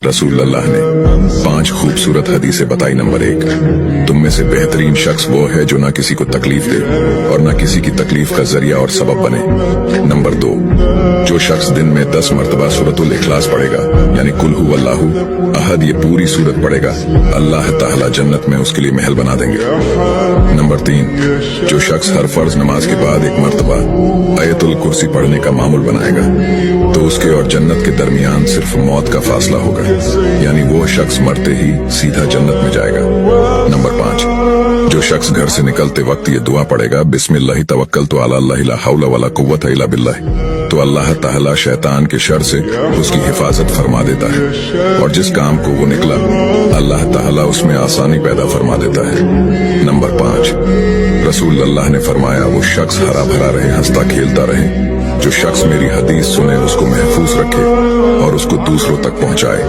रसूल अल्लाह ने 5 खूबसूरत हदीसें बताई। नंबर 1, तुम में से बेहतरीन शख्स वो है जो ना किसी को तकलीफ दे और ना किसी की तकलीफ का जरिया और सबब बने। नंबर 2, जो शख्स दिन में 10 मरतबा सूरतुल इखलास पढ़ेगा, यानी कुल हु अल्लाहु अहद, ये पूरी सूरत पढ़ेगा, अल्लाह ताला जन्नत में उसके लिए महल बना देंगे। नंबर 3, जो शख्स हर फर्ज नमाज के बाद 1 मरतबा आयतुल कुर्सी पढ़ने का मामूल बनाएगा, तो उसके और जन्नत के दरमियान सिर्फ मौत का फासला होगा, यानी वो शख्स मरते ही सीधा जन्नत में जाएगा। नंबर 5, जो शख्स घर से निकलते वक्त ये दुआ पढ़ेगा, बिस्मिल्लाहि तवक्कलतु अला अल्लाह ला हौला वला कुव्वता इल्ला बिल्लाह, तो अल्लाह ताला शैतान के शर से उसकी हिफाजत फरमा देता है और जिस काम को वो निकला अल्लाह ताला उसमें आसानी पैदा फरमा देता है। नंबर 5, रसूल अल्लाह ने फरमाया, वो शख्स हरा भरा रहे, हंसता खेलता रहे। जो शख्स मेरी हदीस सुने उसको महफूज रखे और उसको दूसरों तक पहुंचाए।